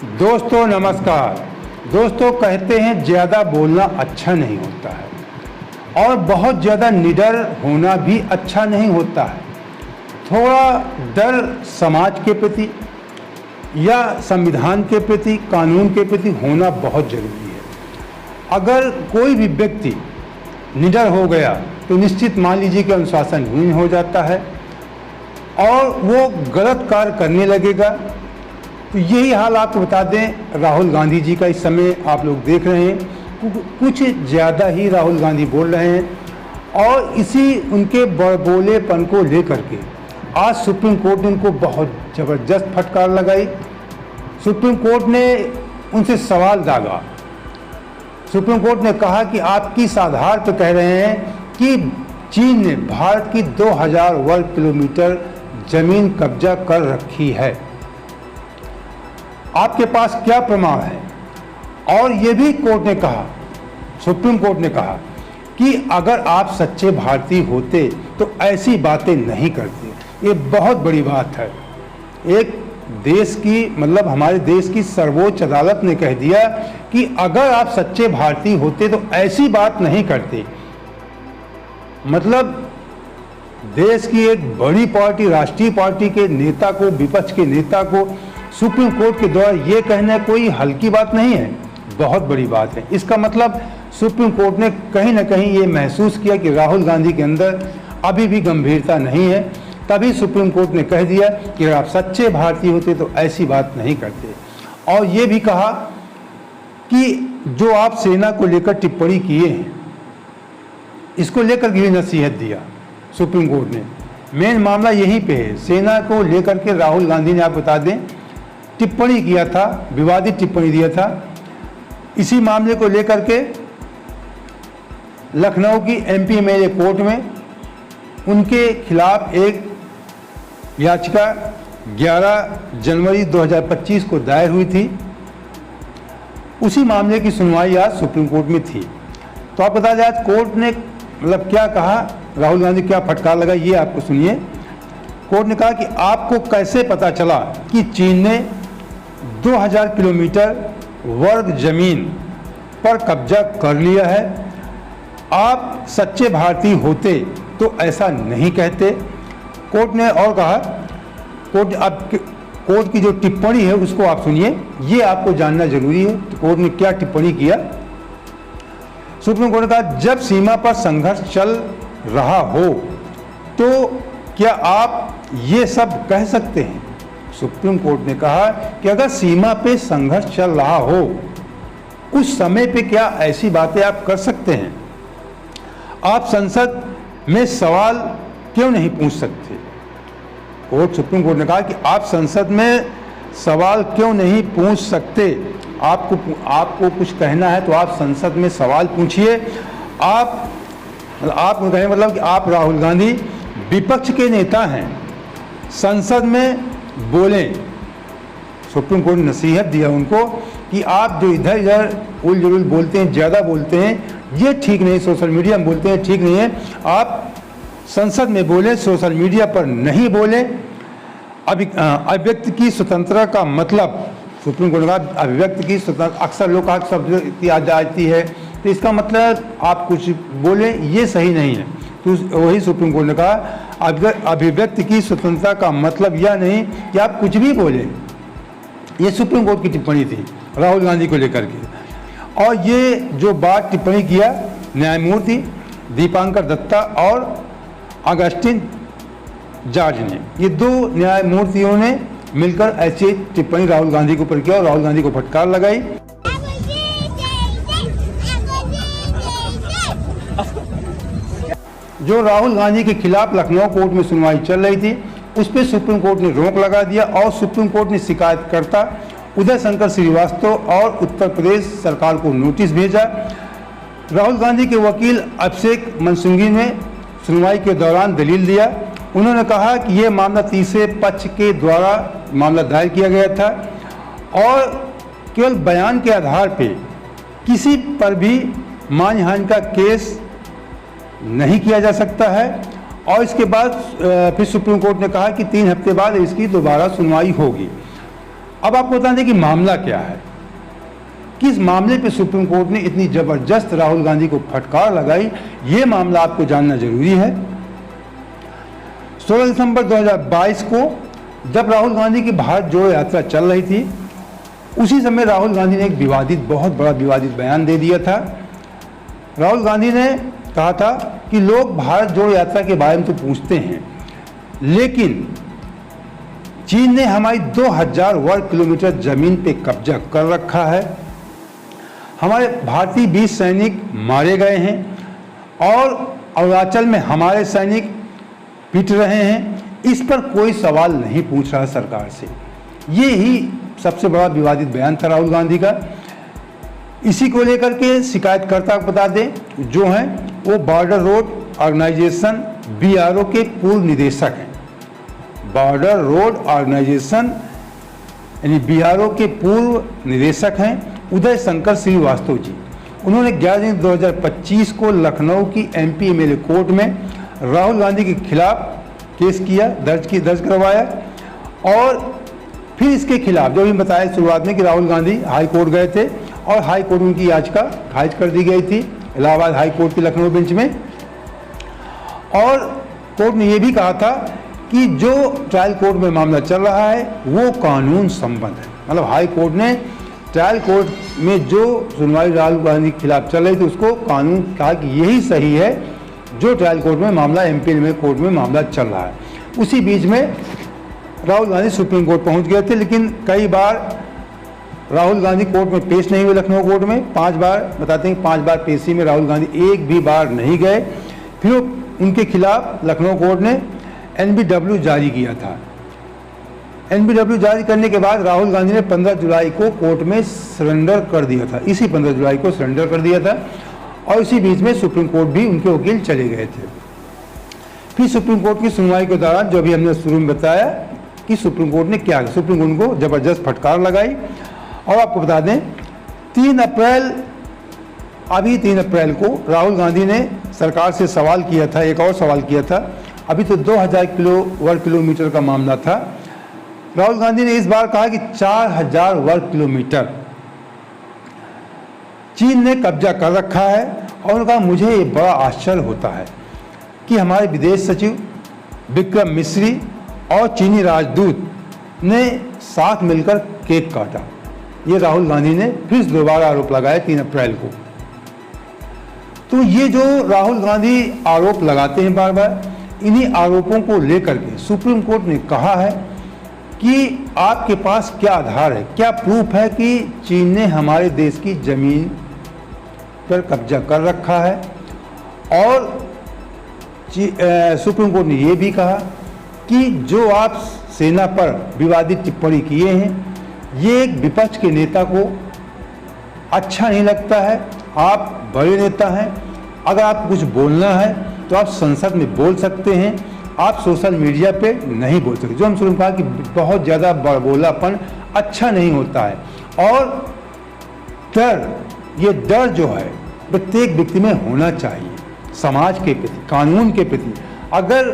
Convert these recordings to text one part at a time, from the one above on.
दोस्तों नमस्कार। दोस्तों कहते हैं ज़्यादा बोलना अच्छा नहीं होता है और बहुत ज़्यादा निडर होना भी अच्छा नहीं होता है। थोड़ा डर समाज के प्रति या संविधान के प्रति, कानून के प्रति होना बहुत ज़रूरी है। अगर कोई भी व्यक्ति निडर हो गया तो निश्चित मान लीजिए कि अनुशासनहीन हो जाता है और वो गलत कार्य करने लगेगा। तो यही हाल आपको बता दें राहुल गांधी जी का इस समय आप लोग देख रहे हैं, कुछ ज़्यादा ही राहुल गांधी बोल रहे हैं और इसी उनके बड़बोलेपन को लेकर के आज सुप्रीम कोर्ट ने उनको बहुत ज़बरदस्त फटकार लगाई। सुप्रीम कोर्ट ने उनसे सवाल दागा। सुप्रीम कोर्ट ने कहा कि आप किस आधार पर कह रहे हैं कि चीन ने भारत की 2000 वर्ग किलोमीटर जमीन कब्जा कर रखी है, आपके पास क्या प्रमाण है? और ये भी कोर्ट ने कहा, सुप्रीम कोर्ट ने कहा कि अगर आप सच्चे भारतीय होते तो ऐसी बातें नहीं करते। ये बहुत बड़ी बात है। एक देश की मतलब हमारे देश की सर्वोच्च अदालत ने कह दिया कि अगर आप सच्चे भारतीय होते तो ऐसी बात नहीं करते। मतलब देश की एक बड़ी पार्टी, राष्ट्रीय पार्टी के नेता को, विपक्ष के नेता को सुप्रीम कोर्ट के द्वारा ये कहना कोई हल्की बात नहीं है, बहुत बड़ी बात है। इसका मतलब सुप्रीम कोर्ट ने कहीं ना कहीं ये महसूस किया कि राहुल गांधी के अंदर अभी भी गंभीरता नहीं है। तभी सुप्रीम कोर्ट ने कह दिया कि अगर आप सच्चे भारतीय होते तो ऐसी बात नहीं करते। और ये भी कहा कि जो आप सेना को लेकर टिप्पणी किए हैं, इसको लेकर भी नसीहत दिया सुप्रीम कोर्ट ने। मेन मामला यहीं पे है, सेना को लेकर के राहुल गांधी ने, आप बता दें, टिप्पणी किया था, विवादित टिप्पणी दिया था। इसी मामले को लेकर के लखनऊ की एमपी एमएलए कोर्ट में उनके खिलाफ एक याचिका 11 जनवरी 2025 को दायर हुई थी। उसी मामले की सुनवाई आज सुप्रीम कोर्ट में थी। तो आप बता दें आज कोर्ट ने मतलब क्या कहा, राहुल गांधी क्या फटकार लगा, ये आपको सुनिए। कोर्ट ने कहा कि आपको कैसे पता चला कि चीन ने 2000 किलोमीटर वर्ग जमीन पर कब्जा कर लिया है? आप सच्चे भारतीय होते तो ऐसा नहीं कहते। कोर्ट ने और कहा, कोर्ट की जो टिप्पणी है उसको आप सुनिए, ये आपको जानना जरूरी है। तो कोर्ट ने क्या टिप्पणी किया? सुप्रीम कोर्ट ने कहा जब सीमा पर संघर्ष चल रहा हो तो क्या आप ये सब कह सकते हैं? सुप्रीम कोर्ट ने कहा कि अगर सीमा पे संघर्ष चल रहा हो उस समय पे क्या ऐसी बातें आप कर सकते हैं? आप संसद में सवाल क्यों नहीं पूछ सकते? सुप्रीम कोर्ट ने कहा कि आप संसद में सवाल क्यों नहीं पूछ सकते? आपको कुछ कहना है तो आप संसद में सवाल पूछिए। आप कहें मतलब कि आप राहुल गांधी विपक्ष के नेता हैं, संसद में बोलें। सुप्रीम कोर्ट ने नसीहत दिया उनको कि आप जो इधर इधर उल जुल बोलते हैं, ज़्यादा बोलते हैं, ये ठीक नहीं। सोशल मीडिया में बोलते हैं, ठीक नहीं है। आप संसद में बोलें, सोशल मीडिया पर नहीं बोलें। अभिव्यक्ति की स्वतंत्रता का मतलब, सुप्रीम कोर्ट ने कहा अभिव्यक्ति की स्वतंत्रता, अक्सर लोग कहा शब्द की आ जाती है तो इसका मतलब आप कुछ बोलें, ये सही नहीं है। तो वही सुप्रीम कोर्ट ने कहा अभिव्यक्ति की स्वतंत्रता का मतलब यह नहीं कि आप कुछ भी बोलें। ये सुप्रीम कोर्ट की टिप्पणी थी राहुल गांधी को लेकर के। और ये जो बात टिप्पणी किया न्यायमूर्ति दीपांकर दत्ता और अगस्टिन जॉर्ज ने, ये दो न्यायमूर्तियों ने मिलकर ऐसी टिप्पणी राहुल गांधी के ऊपर किया और राहुल गांधी को फटकार लगाई। जो राहुल गांधी के खिलाफ लखनऊ कोर्ट में सुनवाई चल रही थी उस पर सुप्रीम कोर्ट ने रोक लगा दिया और सुप्रीम कोर्ट ने शिकायतकर्ता उदय शंकर श्रीवास्तव और उत्तर प्रदेश सरकार को नोटिस भेजा। राहुल गांधी के वकील अभिषेक मनु ने सुनवाई के दौरान दलील दिया। उन्होंने कहा कि यह मामला तीसरे पक्ष के द्वारा मामला दायर किया गया था और केवल बयान के आधार पर किसी पर भी मानहानि का केस नहीं किया जा सकता है। और इसके बाद फिर सुप्रीम कोर्ट ने कहा कि 3 हफ्ते बाद इसकी दोबारा सुनवाई होगी। अब आपको बता दें कि मामला क्या है, किस मामले पे सुप्रीम कोर्ट ने इतनी जबरदस्त राहुल गांधी को फटकार लगाई, ये मामला आपको जानना जरूरी है। 16 दिसंबर 2022 को जब राहुल गांधी की भारत जोड़ो यात्रा चल रही थी, उसी समय राहुल गांधी ने एक बहुत बड़ा विवादित बयान दे दिया था। राहुल गांधी ने कहा था कि लोग भारत जोड़ो यात्रा के बारे में तो पूछते हैं, लेकिन चीन ने हमारी 2000 वर्ग किलोमीटर जमीन पे कब्जा कर रखा है, हमारे भारतीय 20 सैनिक मारे गए हैं और अरुणाचल में हमारे सैनिक पिट रहे हैं, इस पर कोई सवाल नहीं पूछ रहा सरकार से। ये ही सबसे बड़ा विवादित बयान था राहुल गांधी का। इसी को लेकर के शिकायतकर्ता को बता दें जो हैं वो बॉर्डर रोड ऑर्गेनाइजेशन BRO के पूर्व निदेशक हैं। बॉर्डर रोड ऑर्गेनाइजेशन यानी BRO के पूर्व निदेशक हैं उदय शंकर श्रीवास्तव जी। उन्होंने 11 जून 2025 को लखनऊ की MP MLA कोर्ट में राहुल गांधी के खिलाफ केस किया, दर्ज करवाया और फिर इसके खिलाफ जो भी बताया शुरुआत में कि राहुल गांधी हाई कोर्ट गए थे और हाई कोर्ट में उनकी याचिका खारिज कर दी गई थी इलाहाबाद हाई कोर्ट की लखनऊ बेंच में। और कोर्ट ने यह भी कहा था कि जो ट्रायल कोर्ट में मामला चल रहा है वो कानून संबद्ध है, मतलब हाई कोर्ट ने ट्रायल कोर्ट में जो सुनवाई राहुल गांधी के खिलाफ चल रही थी उसको कानून कहा कि यही सही है जो ट्रायल कोर्ट में मामला MP में कोर्ट में मामला चल रहा है। उसी बीच में राहुल गांधी सुप्रीम कोर्ट पहुंच गए थे, लेकिन कई बार राहुल गांधी कोर्ट में पेश नहीं हुए। लखनऊ कोर्ट में 5 बार बताते हैं 5 बार पेशी में राहुल गांधी एक भी बार नहीं गए। फिर उनके खिलाफ लखनऊ कोर्ट ने NBW जारी किया था। NBW जारी करने के बाद राहुल गांधी ने 15 जुलाई को कोर्ट में सरेंडर कर दिया था, इसी 15 जुलाई को सरेंडर कर दिया था और इसी बीच में सुप्रीम कोर्ट भी उनके वकील चले गए थे। फिर सुप्रीम कोर्ट की सुनवाई के दौरान जो भी हमने शुरू में बताया कि सुप्रीम कोर्ट ने क्या, सुप्रीम कोर्ट को जबरदस्त फटकार लगाई। और आपको बता दें 3 अप्रैल को राहुल गांधी ने सरकार से सवाल किया था, एक और सवाल किया था। अभी तो 2000 वर्ग किलोमीटर का मामला था। राहुल गांधी ने इस बार कहा कि 4000 वर्ग किलोमीटर चीन ने कब्जा कर रखा है और उन्होंने कहा मुझे ये बड़ा आश्चर्य होता है कि हमारे विदेश सचिव विक्रम मिश्री और चीनी राजदूत ने साथ मिलकर केक काटा। ये राहुल गांधी ने फिर दोबारा आरोप लगाया 3 अप्रैल को। तो ये जो राहुल गांधी आरोप लगाते हैं बार बार, इन्हीं आरोपों को लेकर के सुप्रीम कोर्ट ने कहा है कि आपके पास क्या आधार है, क्या प्रूफ है कि चीन ने हमारे देश की जमीन पर कब्जा कर रखा है। और सुप्रीम कोर्ट ने यह भी कहा कि जो आप सेना पर विवादित टिप्पणी किए हैं ये एक विपक्ष के नेता को अच्छा नहीं लगता है। आप बड़े नेता हैं, अगर आप कुछ बोलना है तो आप संसद में बोल सकते हैं, आप सोशल मीडिया पे नहीं बोल सकते। जो हम शुरू में कहा कि बहुत ज़्यादा बड़बोलापन अच्छा नहीं होता है। और डर, ये डर जो है प्रत्येक व्यक्ति में होना चाहिए, समाज के प्रति, कानून के प्रति। अगर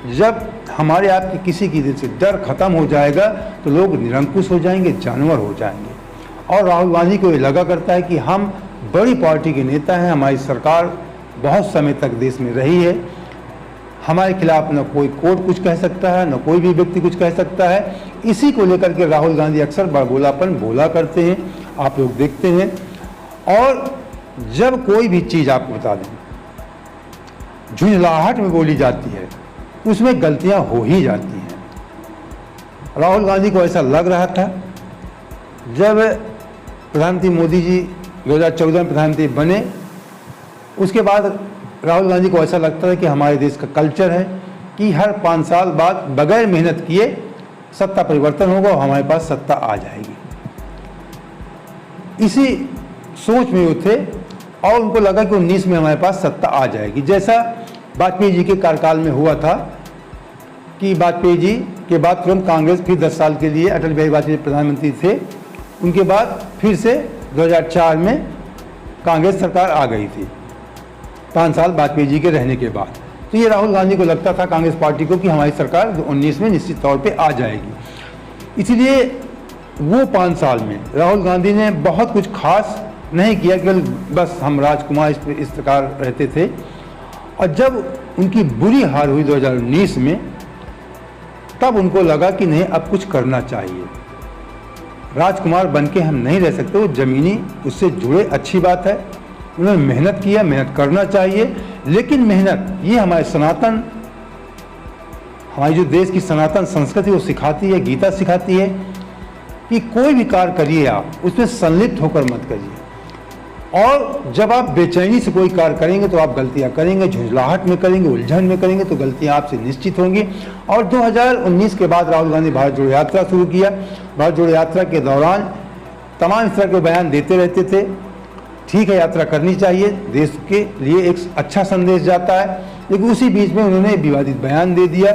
जब हमारे आपके किसी की दिल से डर खत्म हो जाएगा तो लोग निरंकुश हो जाएंगे, जानवर हो जाएंगे। और राहुल गांधी को ये लगा करता है कि हम बड़ी पार्टी के नेता हैं, हमारी सरकार बहुत समय तक देश में रही है, हमारे खिलाफ न कोई कोर्ट कुछ कह सकता है, न कोई भी व्यक्ति कुछ कह सकता है। इसी को लेकर के राहुल गांधी अक्सर बड़बोलापन बोला करते हैं, आप लोग देखते हैं। और जब कोई भी चीज़ आपको बता दें झुंझलाहट में बोली जाती है उसमें गलतियां हो ही जाती हैं। राहुल गांधी को ऐसा लग रहा था जब प्रधानमंत्री मोदी जी 2014 में प्रधानमंत्री बने, उसके बाद राहुल गांधी को ऐसा लगता है कि हमारे देश का कल्चर है कि हर 5 साल बाद बगैर मेहनत किए सत्ता परिवर्तन होगा और हमारे पास सत्ता आ जाएगी। इसी सोच में वो थे और उनको लगा कि 19 में हमारे पास सत्ता आ जाएगी, जैसा वाजपेयी जी के कार्यकाल में हुआ था कि वाजपेयी जी के बाद तुरंत कांग्रेस फिर 10 साल के लिए अटल बिहारी वाजपेयी प्रधानमंत्री थे, उनके बाद फिर से 2004 में कांग्रेस सरकार आ गई थी 5 साल वाजपेयी जी के रहने के बाद। तो ये राहुल गांधी को लगता था कांग्रेस पार्टी को कि हमारी सरकार 19 में निश्चित तौर पे आ जाएगी। इसलिए वो 5 साल में राहुल गांधी ने बहुत कुछ खास नहीं किया, केवल बस हम राजकुमार इस प्रकार रहते थे। और जब उनकी बुरी हार हुई 2019 में, तब उनको लगा कि नहीं, अब कुछ करना चाहिए, राजकुमार बन के हम नहीं रह सकते। वो ज़मीनी उससे जुड़े, अच्छी बात है, उन्होंने मेहनत किया, मेहनत करना चाहिए, लेकिन मेहनत ये हमारे सनातन, हमारी जो देश की सनातन संस्कृति वो सिखाती है, गीता सिखाती है कि कोई भी कार्य करिए आप उसमें संलिप्त होकर मत करिए। और जब आप बेचैनी से कोई कार्य करेंगे तो आप गलतियां करेंगे, झुंझलाहट में करेंगे, उलझन में करेंगे, तो गलतियां आपसे निश्चित होंगी। और 2019 के बाद राहुल गांधी भारत जोड़ो यात्रा शुरू किया। भारत जोड़ो यात्रा के दौरान तमाम इस तरह के बयान देते रहते थे। ठीक है, यात्रा करनी चाहिए, देश के लिए एक अच्छा संदेश जाता है, लेकिन उसी बीच में उन्होंने विवादित बयान दे दिया।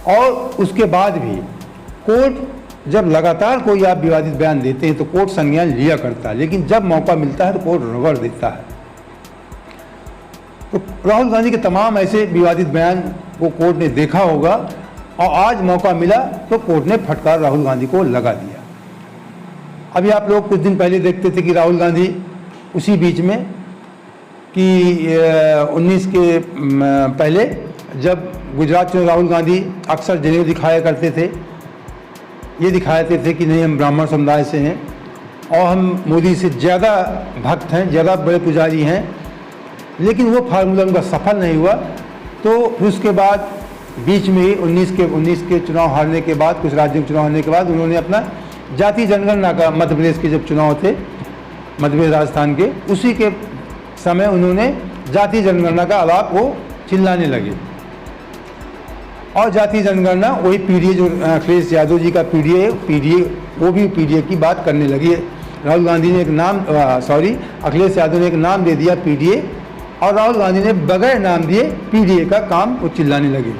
और उसके बाद भी कोर्ट, जब लगातार कोई आप विवादित बयान देते हैं तो कोर्ट संज्ञान लिया करता है, लेकिन जब मौका मिलता है तो कोर्ट रगड़ देता है। तो राहुल गांधी के तमाम ऐसे विवादित बयान को कोर्ट ने देखा होगा, और आज मौका मिला तो कोर्ट ने फटकार राहुल गांधी को लगा दिया। अभी आप लोग कुछ दिन पहले देखते थे कि राहुल गांधी उसी बीच में कि 19 के पहले जब गुजरात में राहुल गांधी अक्सर जनेऊ दिखाया करते थे, ये दिखाते थे कि नहीं, हम ब्राह्मण समुदाय से हैं और हम मोदी से ज़्यादा भक्त हैं, ज़्यादा बड़े पुजारी हैं, लेकिन वो फार्मूला उनका सफल नहीं हुआ। तो फिर उसके बाद बीच में ही 19 के चुनाव हारने के बाद, कुछ राज्यों के चुनाव हारने के बाद, उन्होंने अपना जाति जनगणना का, मध्य प्रदेश के जब चुनाव थे, मध्य प्रदेश राजस्थान के, उसी के समय उन्होंने जाति जनगणना का अलाप वो चिल्लाने लगे। और जाति जनगणना वही पीडीए, जो अखिलेश यादव जी का पीडीए, वो भी पीडीए की बात करने लगी। राहुल गांधी ने एक नाम, अखिलेश यादव ने एक नाम दे दिया पीडीए, और राहुल गांधी ने बगैर नाम दिए पीडीए का काम वो चिल्लाने लगे।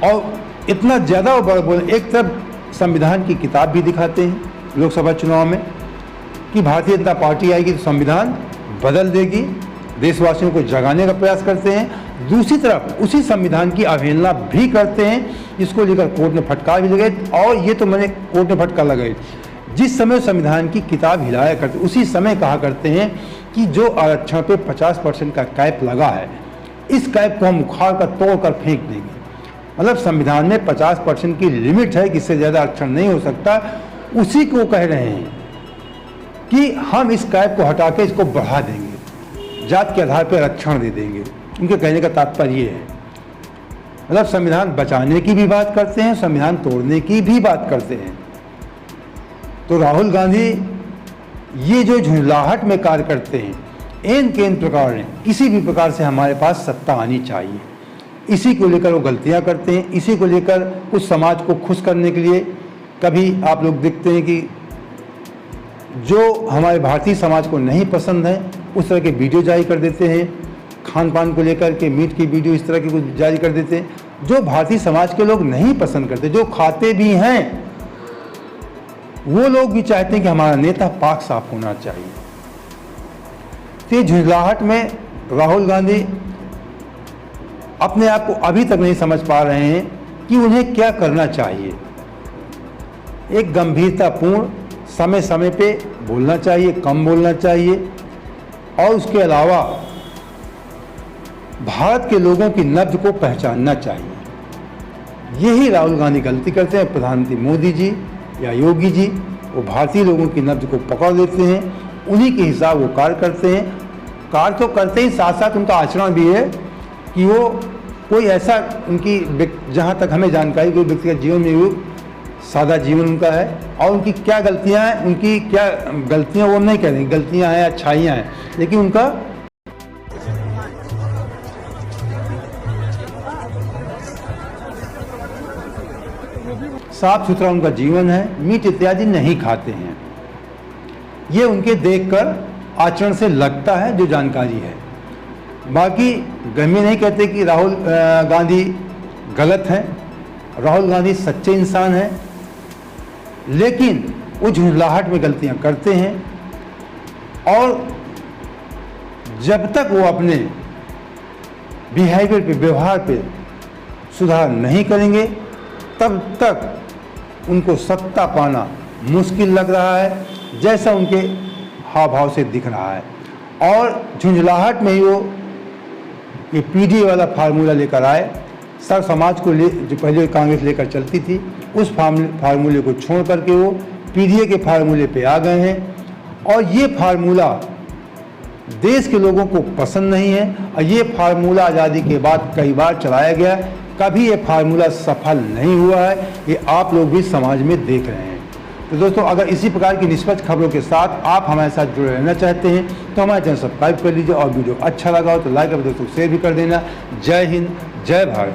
और इतना ज़्यादा वो बड़ा बोले, एक तरफ संविधान की किताब भी दिखाते हैं लोकसभा चुनाव में कि भारतीय जनता पार्टी आएगी तो संविधान बदल देगी, देशवासियों को जगाने का प्रयास करते हैं। दूसरी तरफ उसी संविधान की अवहेलना भी करते हैं, जिसको लेकर कोर्ट ने फटकार भी लगाई। और ये तो मैंने कोर्ट ने फटकार लगाई, जिस समय संविधान की किताब हिलाया करते, उसी समय कहा करते हैं कि जो आरक्षण पे 50% का कैप लगा है, इस कैप को हम उखाड़ कर, तोड़ कर फेंक देंगे। मतलब संविधान में 50% की लिमिट है कि इससे ज़्यादा आरक्षण नहीं हो सकता। उसी को कह रहे हैं कि हम इस कैप को हटा के इसको बढ़ा देंगे, जात के आधार पर आरक्षण दे देंगे। उनके कहने का तात्पर्य ये है, मतलब संविधान बचाने की भी बात करते हैं, संविधान तोड़ने की भी बात करते हैं। तो राहुल गांधी ये जो झुंझलाहट में कार्य करते हैं, एन के एन प्रकार ने, किसी भी प्रकार से हमारे पास सत्ता आनी चाहिए, इसी को लेकर वो गलतियां करते हैं। इसी को लेकर कुछ समाज को खुश करने के लिए कभी आप लोग देखते हैं कि जो हमारे भारतीय समाज को नहीं पसंद है उस तरह के वीडियो जारी कर देते हैं, खान पान को लेकर के मीट की वीडियो इस तरह की कुछ जारी कर देते हैं। जो भारतीय समाज के लोग नहीं पसंद करते, जो खाते भी हैं, वो लोग भी चाहते हैं कि हमारा नेता पाक साफ होना चाहिए। तो झुंझलाहट में राहुल गांधी अपने आप को अभी तक नहीं समझ पा रहे हैं कि उन्हें क्या करना चाहिए। एक गंभीरतापूर्ण, समय समय पे बोलना चाहिए, कम बोलना चाहिए, और उसके अलावा भारत के लोगों की नब्ज को पहचानना चाहिए। यही राहुल गांधी गलती करते हैं। प्रधानमंत्री मोदी जी या योगी जी, वो भारतीय लोगों की नब्ज को पकड़ लेते हैं, उन्हीं के हिसाब वो कार्य करते हैं। कार्य तो करते ही, साथ साथ उनका आचरण भी है कि वो कोई ऐसा, उनकी जहाँ तक हमें जानकारी, कोई व्यक्तिगत जीवन में वो सादा जीवन उनका है। और उनकी क्या गलतियाँ हैं, उनकी क्या गलतियाँ वो नहीं कह रहे, गलतियाँ हैं, अच्छाइयाँ हैं, लेकिन उनका साफ सुथरा उनका जीवन है, मीट इत्यादि नहीं खाते हैं। ये उनके देखकर आचरण से लगता है, जो जानकारी है। बाकी गहमी नहीं कहते कि राहुल गांधी गलत हैं। राहुल गांधी सच्चे इंसान हैं, लेकिन वो झुंझलाहट में गलतियां करते हैं। और जब तक वो अपने बिहेवियर पे, व्यवहार पे सुधार नहीं करेंगे, तब तक उनको सत्ता पाना मुश्किल लग रहा है, जैसा उनके हाव भाव से दिख रहा है। और झुंझलाहट में ही वो ये पीडीए वाला फार्मूला लेकर आए। सर समाज को जो पहले कांग्रेस लेकर चलती थी, उस फार्मूले को छोड़ करके वो पीडीए के फार्मूले पे आ गए हैं। और ये फार्मूला देश के लोगों को पसंद नहीं है, और ये फार्मूला आज़ादी के बाद कई बार चलाया गया, कभी ये फार्मूला सफल नहीं हुआ है। ये आप लोग भी समाज में देख रहे हैं। तो दोस्तों, अगर इसी प्रकार की निष्पक्ष खबरों के साथ आप हमारे साथ जुड़े रहना चाहते हैं तो हमारे चैनल सब्सक्राइब कर लीजिए, और वीडियो अच्छा लगा हो तो लाइक और दोस्तों शेयर भी कर देना। जय हिंद, जय भारत।